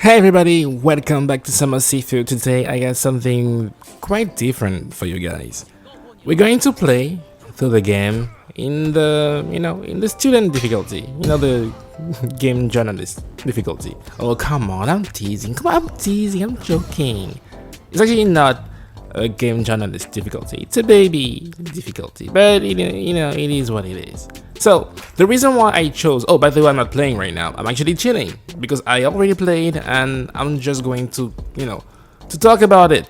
Hey everybody, welcome back to Summer Sifu. Today I got something quite different for you guys. We're going to play through the game in the student difficulty, the game journalist difficulty. Oh come on, I'm teasing. I'm joking. It's actually not a game journalist difficulty. It's a baby difficulty, but it is what it is. So the reason why I chose, oh by the way, I'm not playing right now. I'm actually chilling because I already played, and I'm just going to to talk about it,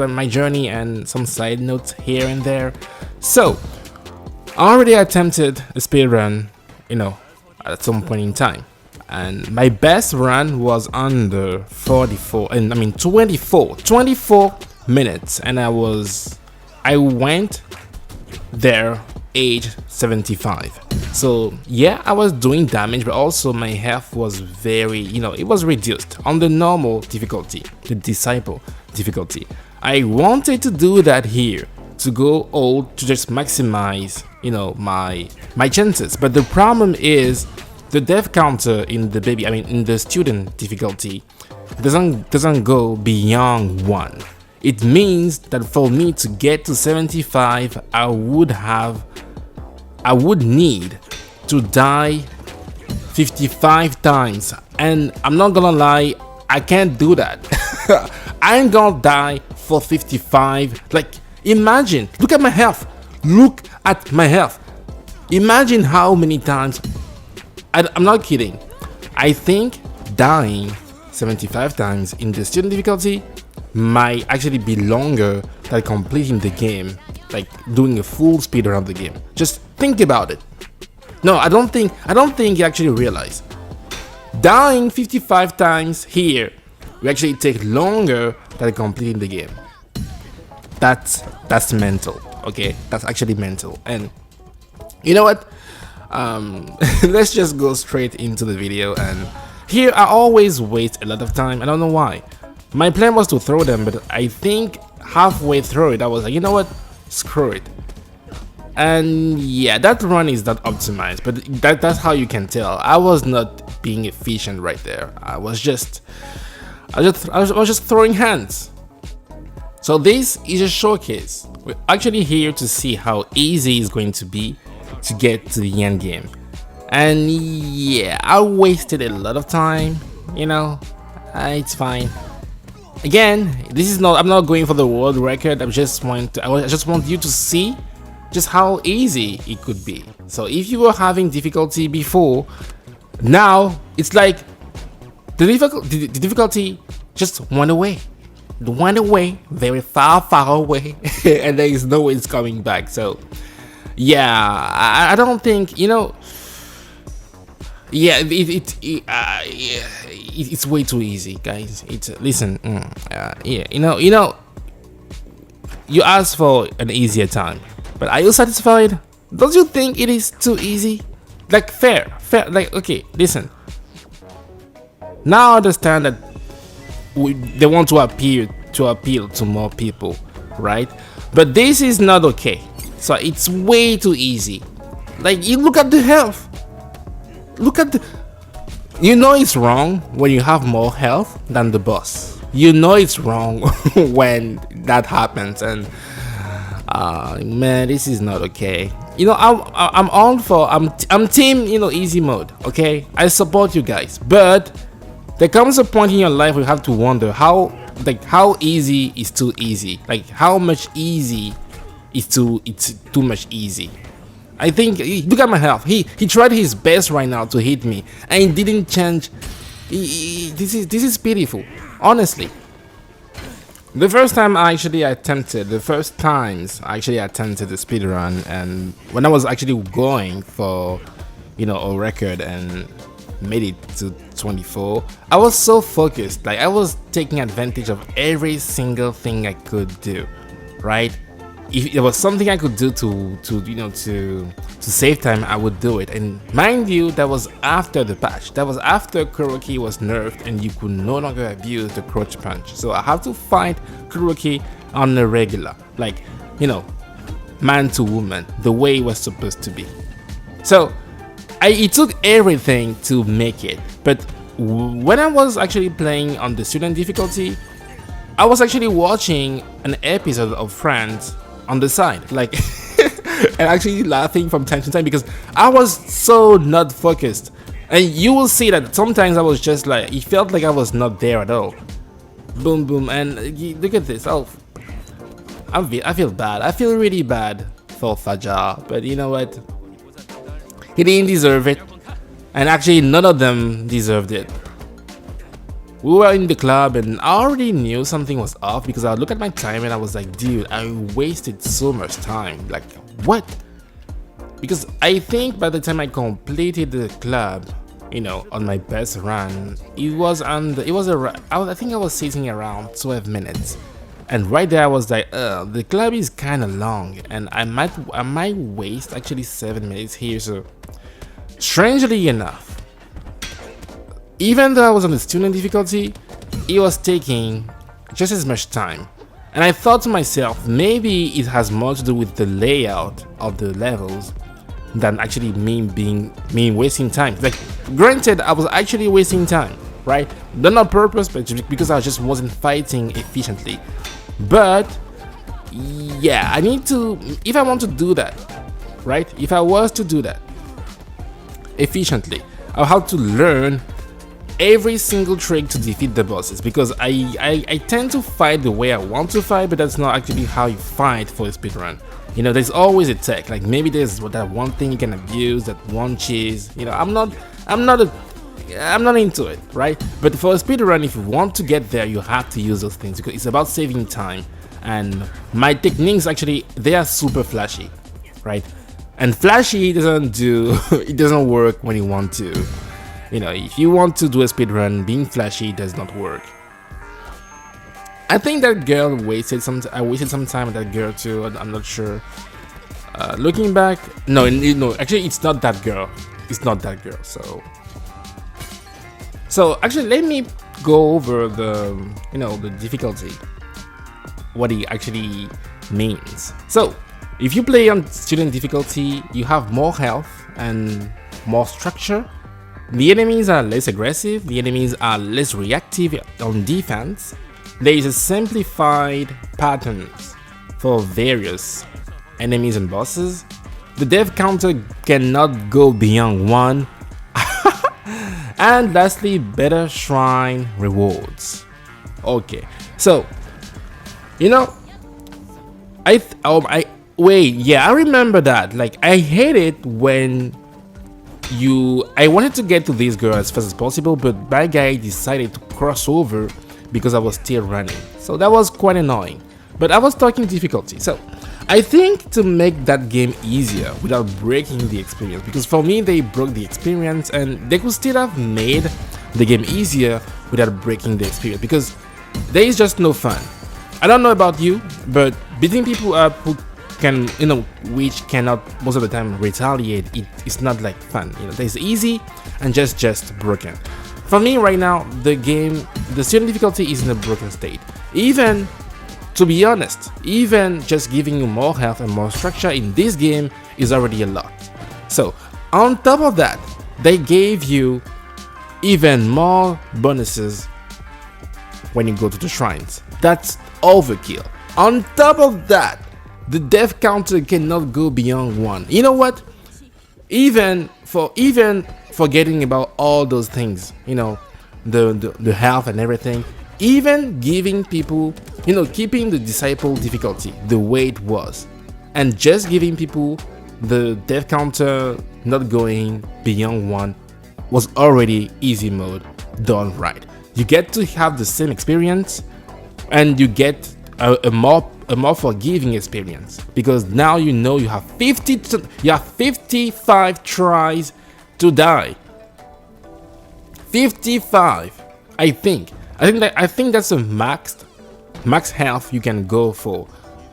my journey and some side notes here and there. So I already attempted a speedrun, at some point in time, and my best run was under 24 24 minutes, and I went there age 75. So yeah, I was doing damage, but also my health was very, it was reduced on the normal difficulty, the disciple difficulty. I wanted to do that here, to go old, to just maximize, my chances. But the problem is the death counter in the in the student difficulty doesn't go beyond 1. It means that for me to get to 75, I would need to die 55 times, and I'm not gonna lie, I can't do that. I ain't gonna die for 55. Like, imagine, look at my health. Imagine how many times. I'm not kidding. I think dying 75 times in the student difficulty might actually be longer than completing the game, like doing a full speedrun of the game. Just think about it. No, I don't think you actually realize. Dying 55 times here will actually take longer than completing the game. That's mental, okay? That's actually mental. And you know what? Let's just go straight into the video. And here I always waste a lot of time. I don't know why. My plan was to throw them, but I think halfway through it I was like, you know what? Screw it. And yeah, that run is not optimized, but that's how you can tell I was not being efficient right there. I was just throwing hands. So this is a showcase. We're actually here to see how easy it's going to be to get to the end game. And yeah, I wasted a lot of time, it's fine. Again, I'm not going for the world record. I just want you to see just how easy it could be. So if you were having difficulty before, now it's like the difficulty just went away. It went away, very far away, and there is no way it's coming back. So yeah, I don't think, yeah, it's way too easy, guys. Listen, you asked for an easier time, but are you satisfied? Don't you think it is too easy? Like fair, like, okay, listen. Now I understand that they want to appeal to more people, right? But this is not okay. So it's way too easy. Like, you look at the health. It's wrong when you have more health than the boss. It's wrong when that happens, and man, this is not okay. I'm team easy mode. Okay, I support you guys, but there comes a point in your life where you have to wonder how easy is too easy. Like, how much easy is too much easy. I think, look at my health. He tried his best right now to hit me, and he didn't change. This is pitiful, honestly. The first times I actually attempted the speedrun, and when I was actually going for a record and made it to 24, I was so focused. Like, I was taking advantage of every single thing I could do, right? If there was something I could do to save time, I would do it. And mind you, that was after the patch. That was after Kuroki was nerfed and you could no longer abuse the crouch punch. So I have to fight Kuroki on the regular, like, man to woman, the way it was supposed to be. So it took everything to make it, but when I was actually playing on the student difficulty, I was actually watching an episode of Friends on the side, like, and actually laughing from time to time because I was so not focused. And you will see that sometimes I was just like, it felt like I was not there at all. Boom, boom, and look at this. Oh, I feel bad. I feel really bad for Fajar, but you know what? He didn't deserve it, and actually none of them deserved it. We were in the club and I already knew something was off because I looked at my time and I was like, dude, I wasted so much time. Like, what? Because I think by the time I completed the club, you know, on my best run, I think I was sitting around 12 minutes. And right there I was like, the club is kind of long and I might waste actually 7 minutes here. So strangely enough, even though I was on the student difficulty, it was taking just as much time. And I thought to myself, maybe it has more to do with the layout of the levels than actually me wasting time. Like, granted, I was actually wasting time, right? Not on purpose, but just because I just wasn't fighting efficiently. But yeah, I need to, if I want to do that, right? If I was to do that efficiently, I'll have to learn every single trick to defeat the bosses, because I tend to fight the way I want to fight, but that's not actually how you fight for a speedrun. You know, there's always a tech, like maybe there's that one thing you can abuse, that one cheese. You know, I'm not into it, right? But for a speedrun, if you want to get there, you have to use those things because it's about saving time. And my techniques actually, they are super flashy, right? And flashy it doesn't work when you want to. You know, if you want to do a speedrun, being flashy does not work. I think that girl I wasted some time with that girl too. I'm not sure. Looking back, no, actually, it's not that girl. It's not that girl. So actually, let me go over the difficulty, what it actually means. So, if you play on student difficulty, you have more health and more structure. The enemies are less aggressive, the enemies are less reactive on defense. There is a simplified patterns for various enemies and bosses. The death counter cannot go beyond 1. And lastly, better shrine rewards. Okay, so, you know, I remember that. Like, I hate it when I wanted to get to this girl as fast as possible, but my guy decided to cross over because I was still running. So that was quite annoying. But I was talking difficulty. So I think to make that game easier without breaking the experience, because for me they broke the experience and they could still have made the game easier without breaking the experience, because there is just no fun. I don't know about you, but beating people up who can, which cannot most of the time retaliate, it's not like fun. You know, there's easy and just broken. For me right now, the student difficulty is in a broken state. Even, to be honest, even just giving you more health and more structure in this game is already a lot. So on top of that, they gave you even more bonuses when you go to the shrines. That's overkill. On top of that, the death counter cannot go beyond 1. You know what? Even forgetting about all those things, the health and everything, even giving people, keeping the disciple difficulty the way it was, and just giving people the death counter not going beyond 1 was already easy mode done right. You get to have the same experience, and you get a more forgiving experience, because now you have 55 tries to die. 55. I think that's a max health you can go for.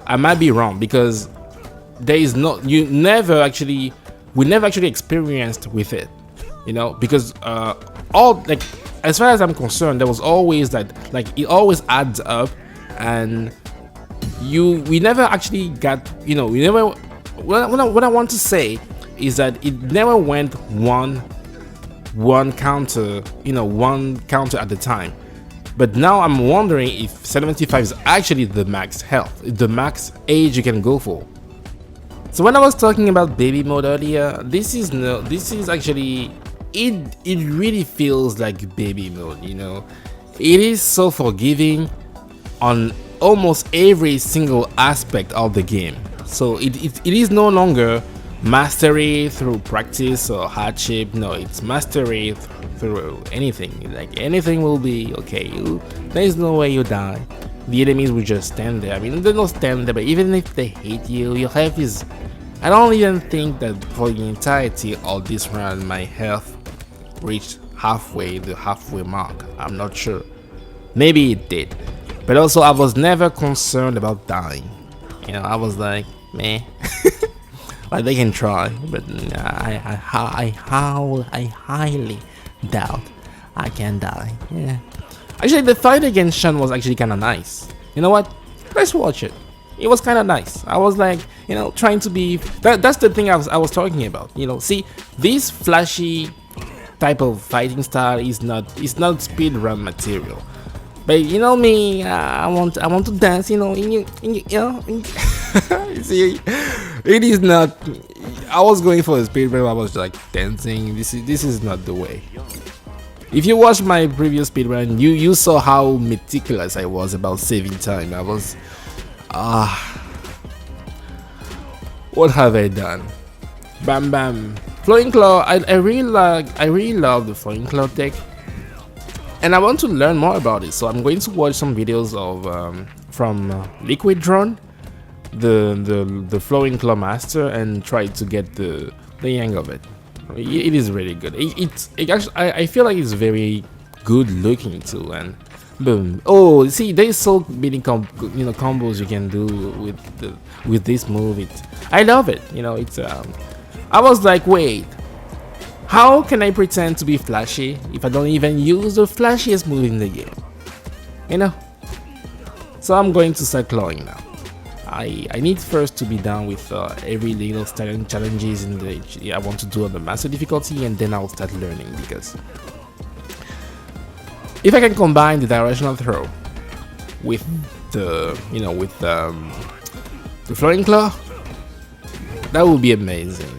I might be wrong, because we never actually experienced with it, because as far as I'm concerned, there was always that, it always adds up, and we never actually got, what I want to say is that it never went 1 one counter, one counter at a time. But now I'm wondering if 75 is actually the max health, the max age you can go for. So when I was talking about baby mode earlier, this is actually, it really feels like baby mode, It is so forgiving on almost every single aspect of the game. So it is no longer mastery through practice or hardship. No, it's mastery through anything. Like anything will be okay. There's no way you die. The enemies will just stand there. I mean, they don't stand there, but even if they hit you, your health is... I don't even think that for the entirety of this run, my health reached the halfway mark. I'm not sure. Maybe it did. But also, I was never concerned about dying. I was like, meh. Like they can try, but I highly doubt I can die. Yeah. Actually, the fight against Shan was actually kind of nice. You know what? Let's watch it. It was kind of nice. I was like, trying to be. That's the thing I was talking about. See, this flashy type of fighting style is not speedrun material. But me, I want to dance. See, it is not. I was going for a speedrun. I was like dancing. This is not the way. If you watched my previous speedrun, you saw how meticulous I was about saving time. I was, what have I done? Bam bam. Flowing claw. I really love the flowing claw tech. And I want to learn more about it, so I'm going to watch some videos of from Liquid Drone, the Flowing Claw Master, and try to get the hang of it. It is really good. It actually, I feel like it's very good looking too. And boom! Oh, see, there's so many combos you can do with this move. I love it. It's I was like, wait. How can I pretend to be flashy if I don't even use the flashiest move in the game? So I'm going to start clawing now. I need first to be done with every little challenges I want to do on the master difficulty, and then I'll start learning, because if I can combine the directional throw with the flowing claw, that would be amazing.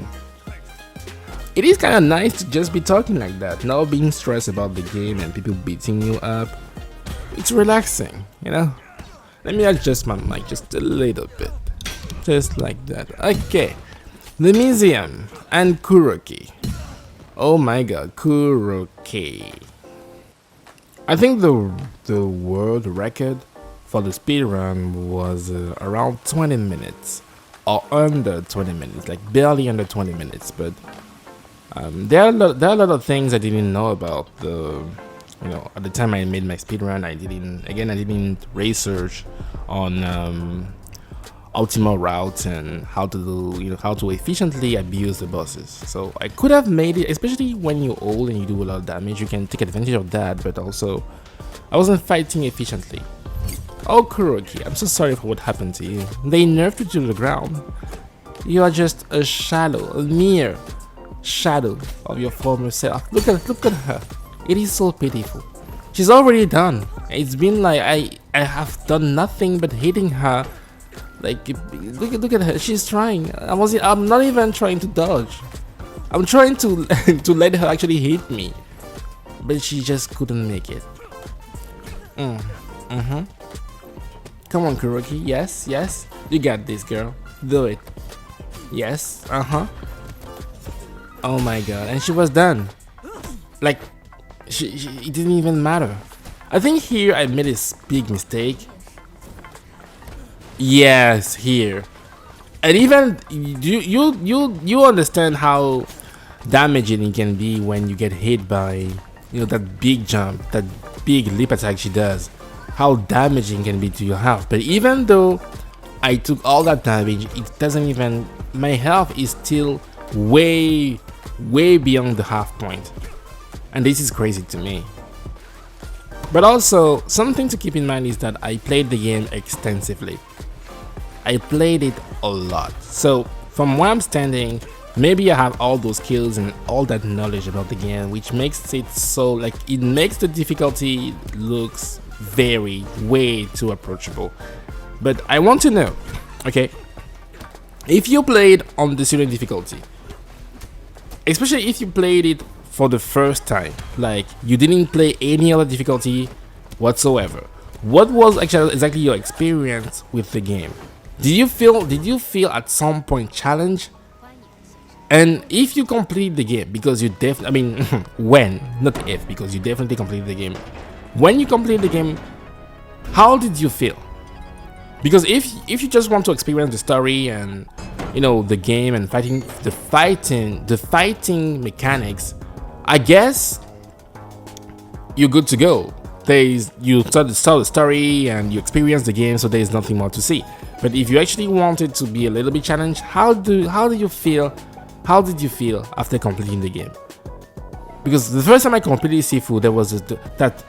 It is kind of nice to just be talking like that, not being stressed about the game and people beating you up. It's relaxing, Let me adjust my mic just a little bit. Just like that. Okay. The museum and Kuroki. Oh my god, Kuroki. I think the world record for the speedrun was around 20 minutes. Or under 20 minutes, like barely under 20 minutes, but there are a lot of things I didn't know about. At the time I made my speedrun, I didn't research on optimal routes and how to efficiently abuse the bosses. So I could have made it, especially when you're old and you do a lot of damage, you can take advantage of that. But also, I wasn't fighting efficiently. Oh, Kuroki, I'm so sorry for what happened to you. They nerfed you to the ground. You are just a shadow, a mere shadow of your former self. Look at her. It is so pitiful. She's already done. It's been like I have done nothing but hitting her. Like, look at her. She's trying. I'm not even trying to dodge. I'm trying to to let her actually hit me, but she just couldn't make it. Come on, Kuroki. Yes, you got this, girl. Do it. Yes. Oh my god, and she was done. Like, it didn't even matter. I think here I made a big mistake. Yes, here. And even you understand how damaging it can be when you get hit by that big jump, that big leap attack she does. How damaging can be to your health. But even though I took all that damage, it doesn't even, my health is still way beyond the half point, and this is crazy to me. But also, something to keep in mind is that I played the game extensively. I played it a lot. So from where I'm standing, maybe I have all those skills and all that knowledge about the game, which makes it so like it makes the difficulty looks way too approachable. But I want to know, okay, if you played on the student difficulty, especially if you played it for the first time, like you didn't play any other difficulty whatsoever, what was actually exactly your experience with the game? Did you feel at some point challenged? And if you complete the game, because you definitely, I mean, when, not if, because you definitely completed the game. When you complete the game, how did you feel? Because if you just want to experience the story and, you know, the game and the fighting mechanics, I guess you're good to go. You start the story and you experience the game, so there is nothing more to see. But if you actually wanted to be a little bit challenged, how did you feel after completing the game? Because the first time I completed Sifu, there was that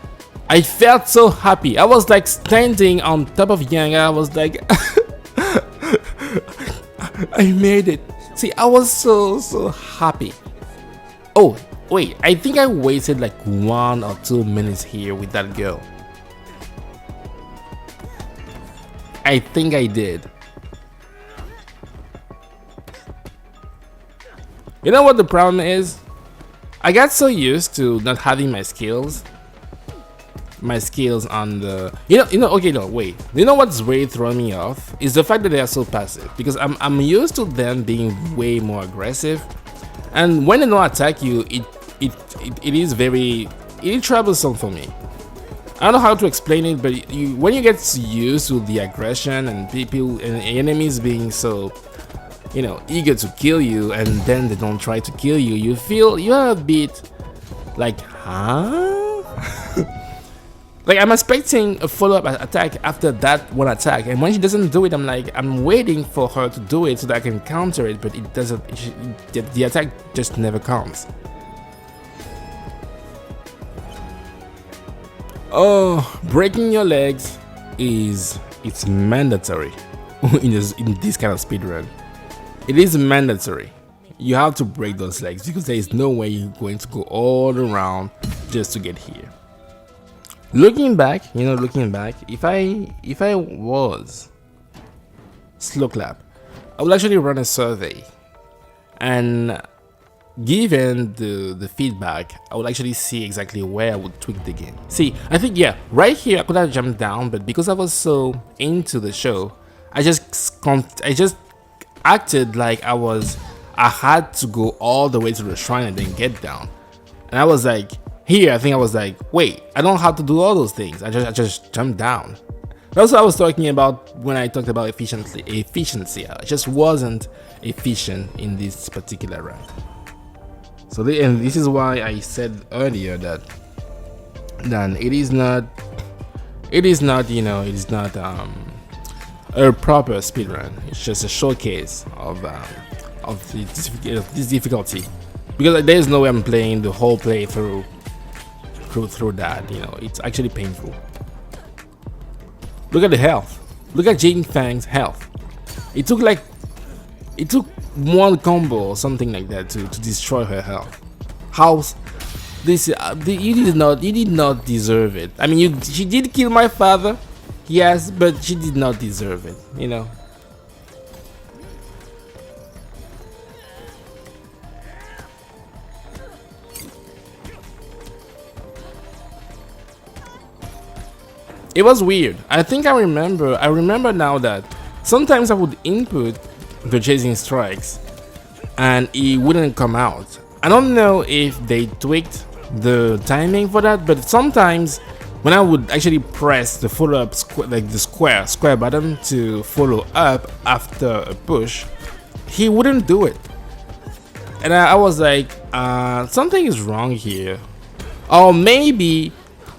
I felt so happy. I was like standing on top of Yang. I was like, I made it. See, I was so happy. Oh, wait, I think I wasted like 1 or 2 minutes here with that girl. I think I did. You know what the problem is? I got so used to not having my skills on the okay, no, wait, you know what's really throwing me off is the fact that they are so passive, because I'm used to them being way more aggressive, and when they don't attack you, it is very troublesome for me. I don't know how to explain it, but when you get used to the aggression and people and enemies being so, you know, eager to kill you, and then they don't try to kill you, you feel you're a bit like, huh? Like, I'm expecting a follow-up attack after that one attack, and when she doesn't do it, I'm like, I'm waiting for her to do it so that I can counter it, but it doesn't. The attack just never comes. Oh, breaking your legs it's mandatory in this kind of speedrun. It is mandatory. You have to break those legs, because there is no way you're going to go all around just to get here. Looking back, if I was slow clap, I would actually run a survey, and given the feedback, I would actually see exactly where I would tweak the game. See, I think, yeah, right here I could have jumped down, but because I was so into the show, I just acted like I had to go all the way to the shrine and then get down, and I was like, here, I think I was like, wait, I don't have to do all those things. I just jumped down. That's what I was talking about when I talked about efficiency. I just wasn't efficient in this particular run. So and this is why I said earlier that it is not a proper speedrun. It's just a showcase of this difficulty, because there is no way I'm playing the whole playthrough through that. It's actually painful. Look at the health. Look at Jinfeng's health. It took one combo or something like that to destroy her health. How's this? You did not deserve it. I mean, she did kill my father, yes, but she did not deserve it. It was weird. I think I remember now that sometimes I would input the chasing strikes and it wouldn't come out. I don't know if they tweaked the timing for that, but sometimes when I would actually press the follow up like the square button to follow up after a push, he wouldn't do it. And I was like, something is wrong here. Or maybe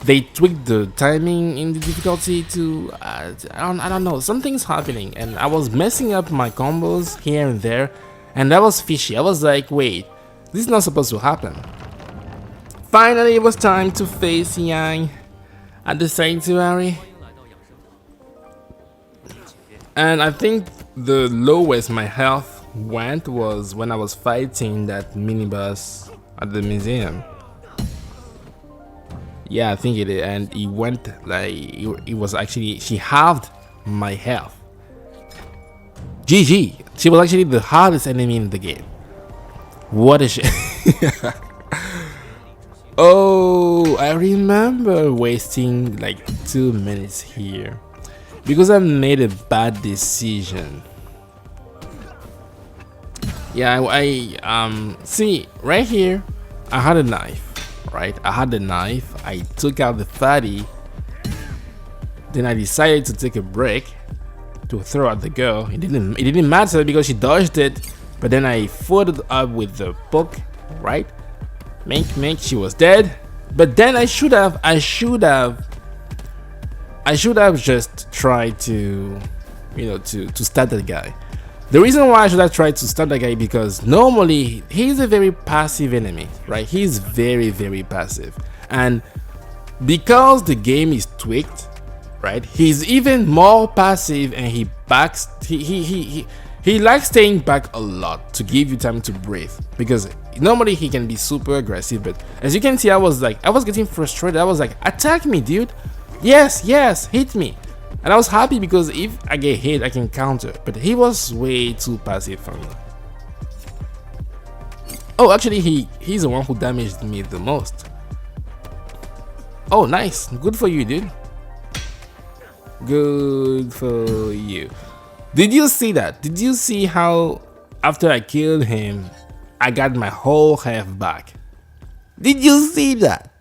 they tweaked the timing in the difficulty to, I don't know, something's happening, and I was messing up my combos here and there, and that was fishy. I was like, wait, this is not supposed to happen. Finally, it was time to face Yang at the sanctuary, and I think the lowest my health went was when I was fighting that mini boss at the museum. Yeah, I think it is, and he went like it was actually, she halved my health. GG. She was actually the hardest enemy in the game. What a shit. Oh, I remember wasting like 2 minutes here because I made a bad decision. Yeah, I see right here, I had a knife, right? I had the knife. I took out the fatty. Then I decided to take a break to throw at the girl. It didn't matter because she dodged it. But then I followed up with the poke, right? Make she was dead. But then I should have just tried to, you know, to stab that guy. The reason why I should have tried to stab that guy because normally he's a very passive enemy, right? He's very, very passive. And because the game is tweaked, right? He's even more passive and he backs, he likes staying back a lot to give you time to breathe because normally he can be super aggressive, but as you can see, I was getting frustrated. I was like, attack me, dude. Yes, hit me. And I was happy because if I get hit, I can counter, but he was way too passive for me. Oh, actually, he's the one who damaged me the most. Oh, nice. Good for you, dude. Good for you. Did you see that? Did you see how after I killed him, I got my whole health back? Did you see that?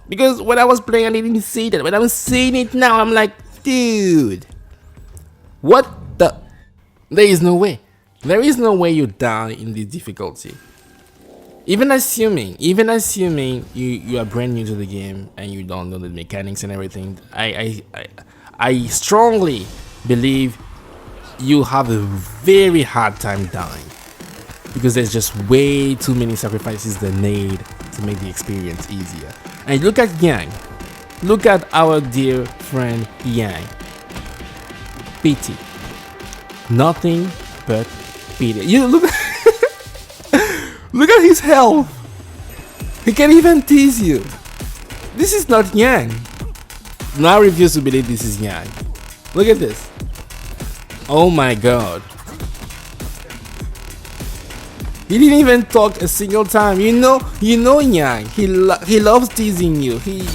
Because when I was playing, I didn't see that. When I'm seeing it now, I'm like, dude, what the? There is no way. There is no way you die in this difficulty. Even assuming you are brand new to the game and you don't know the mechanics and everything, I strongly believe you have a very hard time dying because there's just way too many sacrifices they made to make the experience easier. And look at Yang. Look at our dear friend Yang. Pity. Nothing but pity. You look. Look at his health. He can't even tease you. This is not Yang. Now I refuse to believe this is Yang. Look at this. Oh my god. He didn't even talk a single time. You know Yang. He loves teasing you. He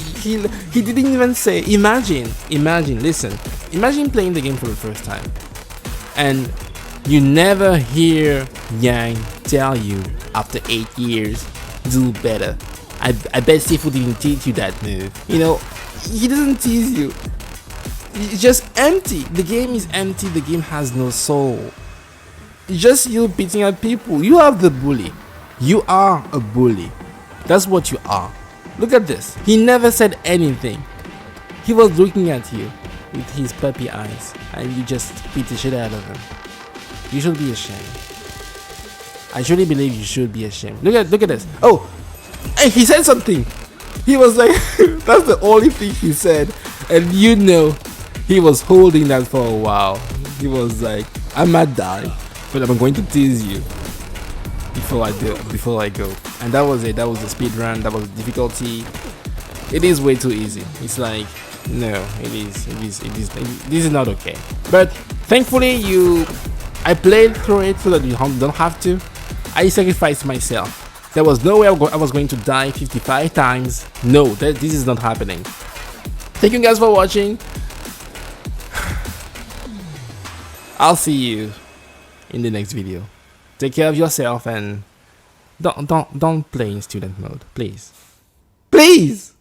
didn't even say. Imagine. Listen. Imagine playing the game for the first time, and you never hear Yang tell you after 8 years, do better. I bet Sifu didn't teach you that move. You know, he doesn't tease you. It's just empty. The game is empty. The game has no soul. It's just you beating at people. You are the bully. You are a bully. That's what you are. Look at this. He never said anything. He was looking at you with his puppy eyes, and you just beat the shit out of him. You should be ashamed. I truly believe you should be ashamed. Look at this. Oh, hey, he said something. He was like, that's the only thing he said, and you know, he was holding that for a while. He was like, I might die, but I'm going to tease you before I go. And that was it. That was the speed run. That was the difficulty. It is way too easy. It's like, no, it is. This is not okay. But thankfully, I played through it so that you don't have to. I sacrificed myself. There was no way I was going to die 55 times. No, this is not happening. Thank you guys for watching. I'll see you in the next video. Take care of yourself and don't play in student mode, please. Please!